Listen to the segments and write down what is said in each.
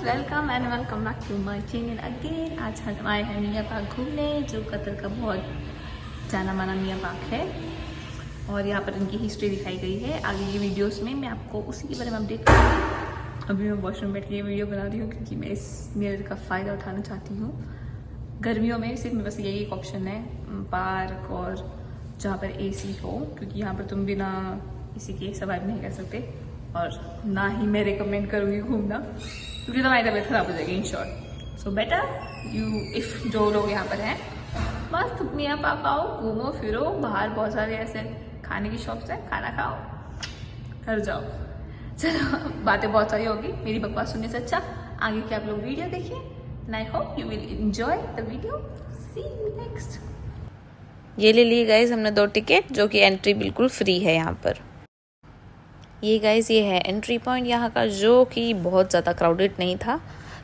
Welcome and welcome back to my channel again. आज हम आए हैं मियाँ पार्क घूमने, जो कतर का बहुत जाना माना मियाँ पार्क है और यहाँ पर इनकी हिस्ट्री दिखाई गई है। आगे की वीडियोस में मैं आपको उसी के बारे में अपडेट करूँगी। अभी मैं वॉशरूम बैठ के वीडियो बना रही हूँ क्योंकि मैं इस मिरर का फ़ायदा उठाना चाहती हूँ। गर्मियों में सिर्फ मेरे पास यही एक ऑप्शन है, पार्क और जहाँ पर AC हो, क्योंकि यहाँ पर तुम बिना AC के सर्वाइव नहीं कर सकते और ना ही मैं रिकमेंड करूँगी घूमना, क्योंकि तुम्हारी तबीयत खराब हो जाएगी in short. So better you if जो लोग यहाँ पर हैं मस्त मियाँ पार्क आओ, घूमो फिरो। बाहर बहुत सारे ऐसे खाने की शॉप्स हैं, खाना खाओ, घर जाओ। चलो बातें बहुत सारी होगी, मेरी बकवास सुनने से अच्छा आगे के आप लोग वीडियो देखिए and I hope you will enjoy the video. See you next. ये ले लिए गाइज हमने 2 टिकट, जो कि एंट्री बिल्कुल फ्री है यहाँ पर। ये गाइज ये है एंट्री पॉइंट यहाँ का, जो कि बहुत ज़्यादा क्राउडेड नहीं था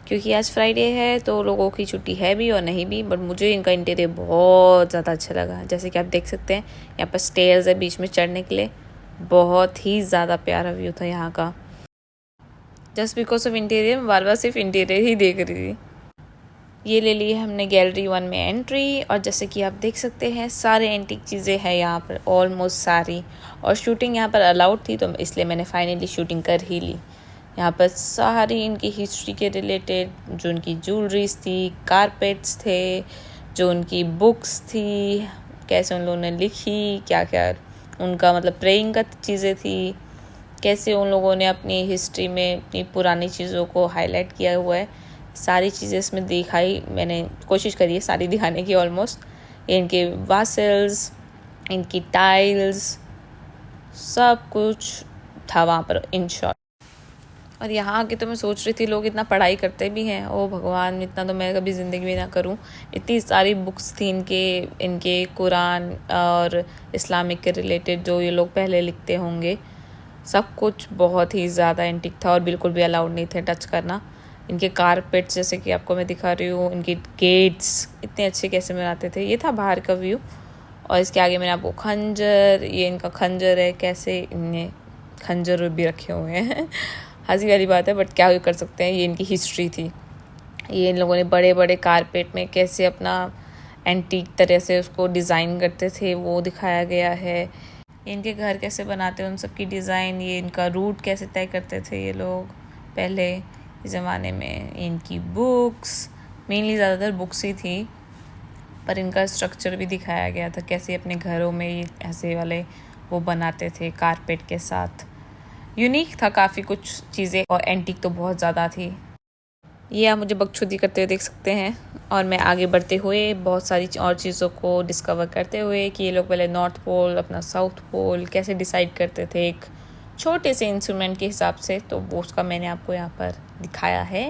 क्योंकि आज फ्राइडे है तो लोगों की छुट्टी है भी और नहीं भी। बट मुझे इनका इंटीरियर बहुत ज़्यादा अच्छा लगा। जैसे कि आप देख सकते हैं यहाँ पर स्टेयर्स है बीच में चढ़ने के लिए। बहुत ही ज़्यादा प्यारा व्यू था यहाँ का। जस्ट बिकॉज ऑफ इंटीरियर बार बार सिर्फ इंटीरियर ही देख रही थी। ये ले ली हमने गैलरी 1 में एंट्री, और जैसे कि आप देख सकते हैं सारे एंटीक चीज़ें हैं यहाँ पर, ऑलमोस्ट सारी। और शूटिंग यहाँ पर अलाउड थी तो इसलिए मैंने फाइनली शूटिंग कर ही ली। यहाँ पर सारी इनकी हिस्ट्री के रिलेटेड जो उनकी ज्वेलरीज थी, कारपेट्स थे, जो उनकी बुक्स थी, कैसे उन लोगों ने लिखी, क्या क्या उनका मतलब प्रेइंग का चीज़ें थी, कैसे उन लोगों ने अपनी हिस्ट्री में अपनी पुरानी चीज़ों को हाईलाइट किया हुआ है। सारी चीज़ें इसमें दिखाई, मैंने कोशिश करी है सारी दिखाने की ऑलमोस्ट। इनके वासल्स, इनकी टाइल्स, सब कुछ था वहाँ पर इन शॉर्ट। और यहाँ आके तो मैं सोच रही थी लोग इतना पढ़ाई करते भी हैं, ओ भगवान इतना तो मैं कभी ज़िंदगी में ना करूँ। इतनी सारी बुक्स थी इनके कुरान और इस्लामिक के रिलेटेड, जो ये लोग पहले लिखते होंगे। सब कुछ बहुत ही ज़्यादा एंटीक था और बिल्कुल भी अलाउड नहीं थे टच करना। इनके कारपेट्स जैसे कि आपको मैं दिखा रही हूँ, इनके गेट्स इतने अच्छे कैसे बनाते थे। ये था बाहर का व्यू। और इसके आगे मैंने आपको खंजर, ये इनका खंजर है, कैसे इनने खंजर भी रखे हुए हैं। हंसी वाली बात है बट क्या कर सकते हैं, ये इनकी हिस्ट्री थी। ये इन लोगों ने बड़े बड़े कारपेट में कैसे अपना एंटीक तरह से उसको डिज़ाइन करते थे वो दिखाया गया है। इनके घर कैसे बनाते हैं उन सब की डिज़ाइन, ये इनका रूट कैसे तय करते थे ये लोग पहले ज़माने में। इनकी बुक्स, मेनली ज़्यादातर बुक्स ही थी, पर इनका स्ट्रक्चर भी दिखाया गया था, कैसे अपने घरों में ये ऐसे वाले वो बनाते थे कारपेट के साथ। यूनिक था काफ़ी कुछ चीज़ें और एंटीक तो बहुत ज़्यादा थी। ये आप मुझे बकचोदी करते हुए देख सकते हैं और मैं आगे बढ़ते हुए बहुत सारी और चीज़ों को डिस्कवर करते हुए कि ये लोग पहले नॉर्थ पोल अपना साउथ पोल कैसे डिसाइड करते थे एक छोटे से इंस्ट्रूमेंट के हिसाब से, तो वो उसका मैंने आपको यहाँ पर दिखाया है।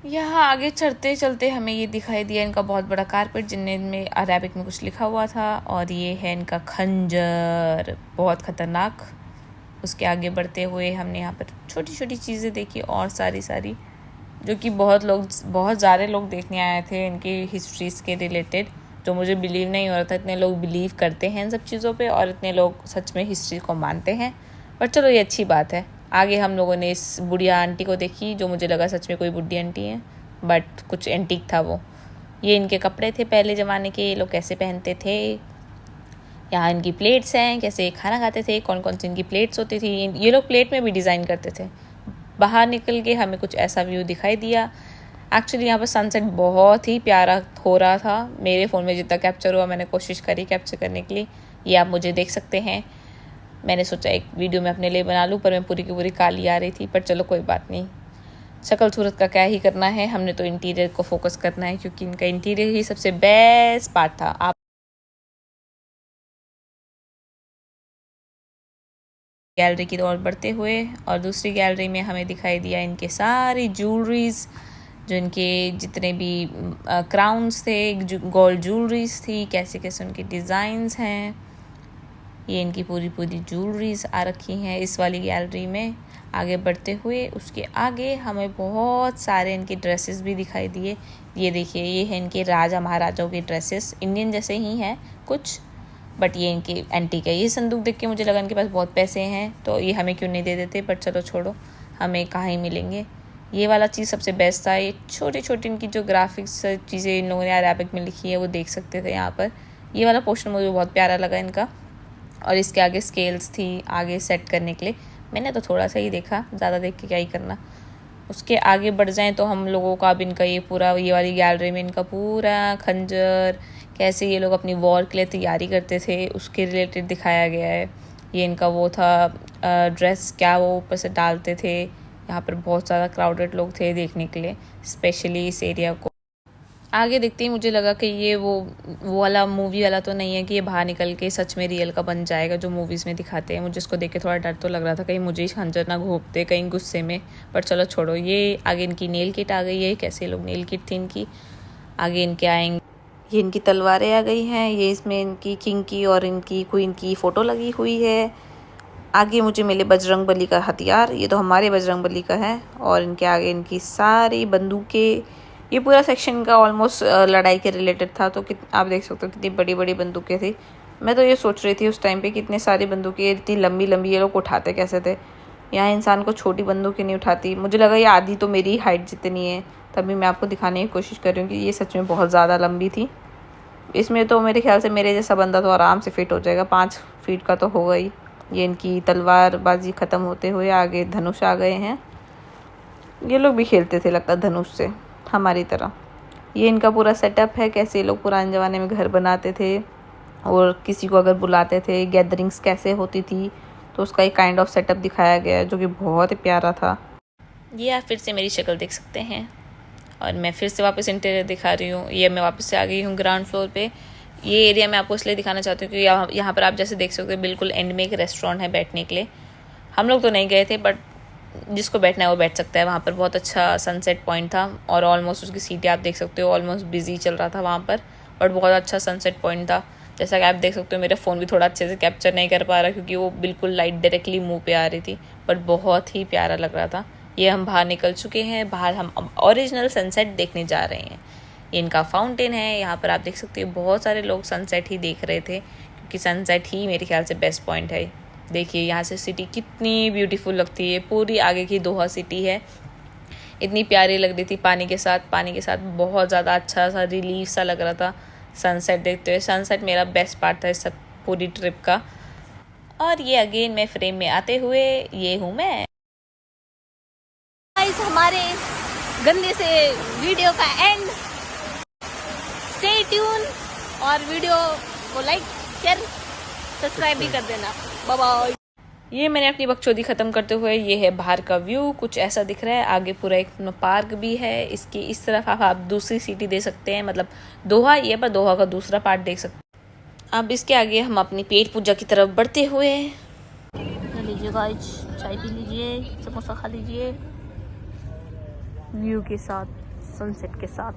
यहाँ आगे चलते चलते हमें ये दिखाई दिया इनका बहुत बड़ा कारपेट, जिनमें अरेबिक में कुछ लिखा हुआ था, और ये है इनका खंजर, बहुत ख़तरनाक। उसके आगे बढ़ते हुए हमने यहाँ पर छोटी छोटी चीज़ें देखी और सारी जो कि बहुत ज़्यादा लोग देखने आए थे इनकी हिस्ट्रीज़ के रिलेटेड, जो मुझे बिलीव नहीं हो रहा था। इतने लोग बिलीव करते हैं इन सब चीज़ों पे और इतने लोग सच में हिस्ट्री को मानते हैं। पर चलो ये अच्छी बात है। आगे हम लोगों ने इस बुढ़िया आंटी को देखी, जो मुझे लगा सच में कोई बुढ़ी आंटी है, बट कुछ एंटीक था वो। ये इनके कपड़े थे पहले ज़माने के, ये लोग कैसे पहनते थे। यहाँ इनकी प्लेट्स हैं, कैसे खाना खाते थे, कौन कौन सी इनकी प्लेट्स होती थी। ये लोग प्लेट में भी डिज़ाइन करते थे। बाहर निकल के हमें कुछ ऐसा व्यू दिखाई दिया। एक्चुअली यहाँ पर सनसेट बहुत ही प्यारा हो रहा था। मेरे फ़ोन में जितना कैप्चर हुआ मैंने कोशिश करी कैप्चर करने के लिए। ये आप मुझे देख सकते हैं। मैंने सोचा एक वीडियो मैं अपने लिए बना लूँ, पर मैं पूरी की पूरी काली आ रही थी। पर चलो कोई बात नहीं, शक्ल सूरत का क्या ही करना है, हमने तो इंटीरियर को फोकस करना है, क्योंकि इनका इंटीरियर ही सबसे बेस्ट पार्ट था। आप गैलरी की ओर बढ़ते हुए, और दूसरी गैलरी में हमें दिखाई दिया इनके सारी ज्वेलरीज, जो इनके जितने भी क्राउन्स थे, गोल्ड ज्वेलरीज थी, कैसे कैसे उनके डिज़ाइंस हैं। ये इनकी पूरी ज्वेलरीज आ रखी हैं इस वाली गैलरी में। आगे बढ़ते हुए उसके आगे हमें बहुत सारे इनके ड्रेसेस भी दिखाई दिए। ये देखिए, ये है इनके राजा महाराजाओं की ड्रेसेस, इंडियन जैसे ही हैं कुछ, बट ये इनकी एंटीक है। ये संदूक देख के मुझे लगा इनके पास बहुत पैसे हैं, तो ये हमें क्यों नहीं दे देते, बट चलो छोड़ो, हमें कहाँ ही मिलेंगे। ये वाला चीज़ सबसे बेस्ट था। ये छोटी छोटी इनकी जो ग्राफिक्स चीज़ें इन लोगों ने अरेबिक में लिखी है वो देख सकते थे यहाँ पर। ये वाला पोर्शन मुझे बहुत प्यारा लगा इनका। और इसके आगे स्केल्स थी आगे सेट करने के लिए। मैंने तो थोड़ा सा ही देखा, ज़्यादा देख के क्या ही करना। उसके आगे बढ़ जाएं तो हम लोगों का अब इनका ये पूरा, ये वाली गैलरी में इनका पूरा खंजर, कैसे ये लोग अपनी वॉर के लिए तैयारी करते थे उसके रिलेटेड दिखाया गया है। ये इनका वो था ड्रेस, क्या वो ऊपर से डालते थे। यहाँ पर बहुत ज़्यादा क्राउडेड लोग थे देखने के लिए, स्पेशली इस एरिया को। आगे देखते ही मुझे लगा कि ये वो वाला मूवी वाला तो नहीं है कि ये बाहर निकल के सच में रियल का बन जाएगा जो मूवीज़ में दिखाते हैं। मुझे इसको देख के थोड़ा डर तो लग रहा था कहीं मुझे ही खंजर ना घोंपते कहीं गुस्से में, पर चलो छोड़ो। ये आगे इनकी नेल किट आ गई है, कैसे लोग नेल किट थी इनकी। आगे इनके आएंगे, ये इनकी तलवारें आ गई हैं। ये इसमें इनकी किंग की और इनकी क्वीन की फ़ोटो लगी हुई है। आगे मुझे मिले बजरंग बली का हथियार, ये तो हमारे बजरंग बली का है। और इनके आगे इनकी सारी बंदूकें। ये पूरा सेक्शन का ऑलमोस्ट लड़ाई के रिलेटेड था, तो आप देख सकते हो कितनी बड़ी बड़ी बंदूकें थी। मैं तो ये सोच रही थी उस टाइम पे कितनी सारी बंदूकें, इतनी लंबी लंबी, ये लोग उठाते कैसे थे। यहाँ इंसान को छोटी बंदूकें नहीं उठाती। मुझे लगा ये आधी तो मेरी हाइट जितनी है, तभी मैं आपको दिखाने की कोशिश कर रही हूँ कि ये सच में बहुत ज़्यादा लंबी थी। इसमें तो मेरे ख्याल से मेरे जैसा बंदा तो आराम से फिट हो जाएगा, 5 फीट का तो होगा ही। ये इनकी तलवारबाजी ख़त्म होते हुए आगे धनुष आ गए हैं। ये लोग भी खेलते थे लगता धनुष से हमारी तरह। ये इनका पूरा सेटअप है, कैसे लोग पुराने ज़माने में घर बनाते थे और किसी को अगर बुलाते थे, गैदरिंग्स कैसे होती थी, तो उसका एक काइंड ऑफ सेटअप दिखाया गया है जो कि बहुत ही प्यारा था। ये आप फिर से मेरी शक्ल देख सकते हैं और मैं फिर से वापस इंटीरियर दिखा रही हूँ। ये मैं वापस से आ गई हूँ ग्राउंड फ्लोर पे। ये एरिया मैं आपको इसलिए दिखाना चाहती हूँ क्योंकि यहाँ पर आप जैसे देख सकते हो बिल्कुल एंड में एक रेस्टोरेंट है बैठने के लिए। हम लोग तो नहीं गए थे, बट जिसको बैठना है वो बैठ सकता है। वहाँ पर बहुत अच्छा सनसेट पॉइंट था और ऑलमोस्ट उसकी सीटें आप देख सकते हो, ऑलमोस्ट बिजी चल रहा था वहाँ पर, बट बहुत अच्छा सनसेट पॉइंट था। जैसा कि आप देख सकते हो मेरा फ़ोन भी थोड़ा अच्छे से कैप्चर नहीं कर पा रहा क्योंकि वो बिल्कुल लाइट डायरेक्टली मुँह पे आ रही थी, बट बहुत ही प्यारा लग रहा था। ये हम बाहर निकल चुके हैं, बाहर हम ओरिजिनल सनसेट देखने जा रहे हैं। ये इनका फाउंटेन है, यहाँ पर आप देख सकते हो बहुत सारे लोग सनसेट ही देख रहे थे क्योंकि सनसेट ही मेरे ख्याल से बेस्ट पॉइंट है। देखिए यहाँ से सिटी कितनी ब्यूटीफुल लगती है, पूरी आगे की दोहा सिटी है, इतनी प्यारी लग रही थी पानी के साथ बहुत ज़्यादा अच्छा सा रिलीफ सा लग रहा था सनसेट देखते हुए। सनसेट मेरा बेस्ट पार्ट था इस सब पूरी ट्रिप का। और ये अगेन मैं फ्रेम में आते हुए ये हूँ मैं। हमारे गंदे से वीडियो का एंड। स्टे ट्यून और वीडियो को लाइक शेयर सब्सक्राइब भी कर देना। Bye bye. ये मैंने अपनी बकचोदी ख़त्म करते हुए, ये है बाहर का व्यू, कुछ ऐसा दिख रहा है। आगे पूरा एक पार्क भी है, इसकी इस तरफ आप दूसरी सिटी दे सकते हैं, मतलब दोहा ये, पर दोहा का दूसरा पार्ट देख सकते हैं। अब इसके आगे हम अपनी पेट पूजा की तरफ बढ़ते हुए, लीजिए गाइस, चाय पी लीजिए, समोसा खा लीजिए व्यू के साथ, सनसेट के साथ।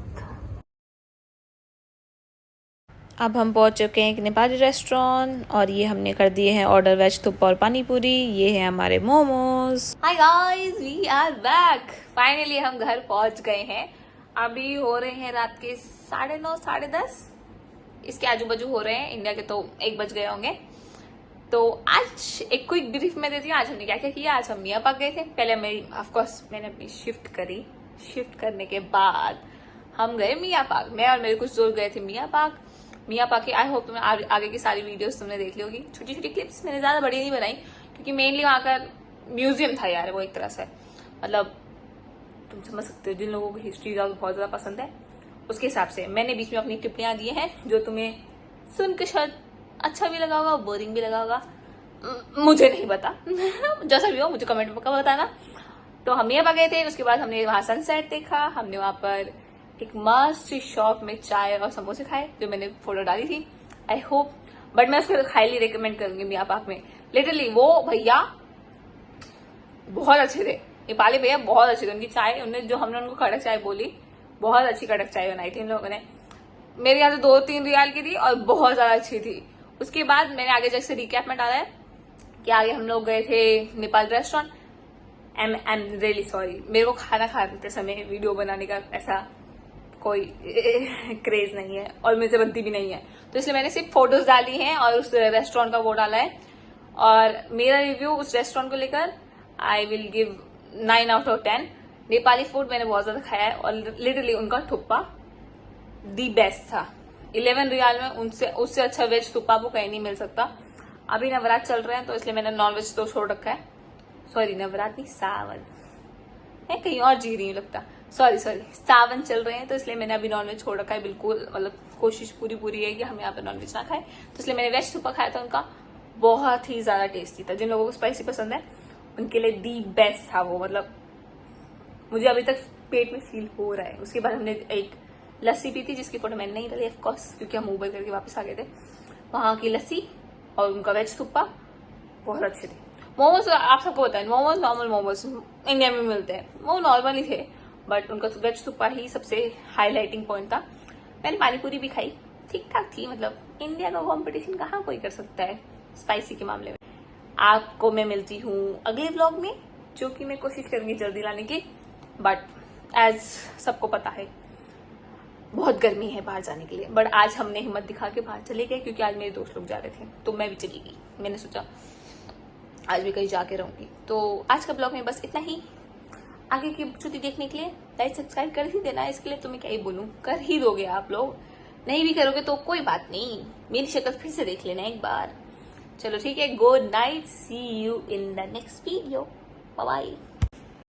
अब हम पहुंच चुके हैं एक नेपाली रेस्टोरेंट और ये हमने कर दिए हैं ऑर्डर वेज थुप और पानी पूरी। ये है हमारे momos. Hi guys, we are back. Finally हम घर पहुंच गए हैं। अभी हो रहे हैं रात के 9:30 10:30 इसके आजू बाजू हो रहे हैं। इंडिया के तो 1 बज गए होंगे। तो आज एक क्विक ब्रीफ में देती हूँ आज हमने क्या क्या किया। आज हम मियाँ पाक गए थे। पहले मैंने अपनी शिफ्ट करी। शिफ्ट करने के बाद हम गए मियाँ पाक। मैं और मेरे कुछ दोस्त गए थे मियाँ पाक की। आई होप तुम्हें आगे की सारी वीडियोस तुमने देख ली होगी। छोटी छोटी क्लिप्स मैंने ज्यादा बड़ी नहीं बनाई क्योंकि मेनली वहां का म्यूजियम था यार, वो एक तरह से, मतलब तुम समझ सकते हो जिन लोगों को हिस्ट्री बहुत ज्यादा पसंद है उसके हिसाब से मैंने बीच में अपनी टिप्पणियां दी हैं जो तुम्हें सुनकर शायद अच्छा भी लगा होगा, बोरिंग भी लगा होगा, मुझे नहीं पता जैसा भी हो मुझे कमेंट में बताना। तो हम यहाँ पर गए थे, उसके बाद हमने वहां सनसेट देखा। हमने वहां पर एक मस्त शॉप में चाय और समोसे खाए जो मैंने फोटो डाली थी। आई होप, बट मैं उसको हाईली रिकमेंड करूंगी मियाँ पाक में। लिटरली वो भैया बहुत अच्छे थे, नेपाली भैया बहुत अच्छे थे। उनकी चाय, हमने उनको कड़क चाय बोली, बहुत अच्छी कड़क चाय बनाई थी इन लोगों ने। मेरे यहाँ से 2-3 रियाल की थी और बहुत ज्यादा अच्छी थी। उसके बाद मैंने आगे जैसे रिकैप में डाला है कि आगे हम लोग गए थे Nepal restaurant. I am really sorry, मेरे को खाना खाते समय वीडियो बनाने का ऐसा कोई क्रेज नहीं है और मेरे से बनती भी नहीं है, तो इसलिए मैंने सिर्फ फोटोज डाली हैं और उस रेस्टोरेंट का वो डाला है। और मेरा रिव्यू उस रेस्टोरेंट को लेकर I will give 9 out of 10। Nepali food मैंने बहुत ज्यादा खाया है और लिटरली उनका थुप्पा दी बेस्ट था। 11 रियाल में उससे अच्छा वेज थुप्पा आपको कहीं नहीं मिल सकता। अभी नवरात्र चल रहे हैं तो इसलिए मैंने नॉनवेज तो छोड़ रखा है। सॉरी, नवरात्र नहीं, सावन, मैं कहीं और जी रही हूँ लगता। सॉरी, सावन चल रहे हैं तो इसलिए मैंने अभी नॉनवेज छोड़ रखा है बिल्कुल। मतलब कोशिश पूरी है कि हम यहाँ पे नॉनवेज ना खाए, तो इसलिए मैंने वेज थुप्पा खाया था। उनका बहुत ही ज्यादा टेस्टी था। जिन लोगों को स्पाइसी पसंद है उनके लिए दी बेस्ट था वो। मतलब मुझे अभी तक पेट में फील हो रहा है। उसके बाद हमने एक लस्सी पी थी जिसकी फोटो मैंने नहीं डाली ऑफकोर्स, क्योंकि हम उबर करके वापस आ गए थे। वहां की लस्सी और उनका वेज थुप्पा बहुत अच्छे थे। मोमोज आप सबको बताएं, मोमोज नॉर्मल मोमोज इंडिया में मिलते हैं, वो नॉर्मल ही थे, बट उनका वेज थुप्पा ही सबसे हाईलाइटिंग पॉइंट था। मैंने पानीपुरी भी खाई, ठीक ठाक थी। मतलब इंडिया का कॉम्पिटिशन कहाँ कोई कर सकता है स्पाइसी के मामले में। आपको मैं मिलती हूँ अगले व्लॉग में, जो कि मैं कोशिश करूंगी जल्दी लाने की, बट एज सबको पता है बहुत गर्मी है बाहर जाने के लिए। बट आज हमने हिम्मत दिखा के बाहर चले गए, क्योंकि आज मेरे दोस्त लोग जा रहे थे तो मैं भी चली गई। मैंने सोचा आज भी कहीं जाके रहूंगी। तो आज का ब्लॉग में बस इतना ही। आगे की छुट्टी देखने के लिए लाइक सब्सक्राइब कर ही देना। इसके लिए तुम्हें क्या ही बोलूं, कर ही दोगे आप लोग। नहीं भी करोगे तो कोई बात नहीं, मेरी शक्ल फिर से देख लेना एक बार। चलो ठीक है, good night, see you in the next video, bye bye.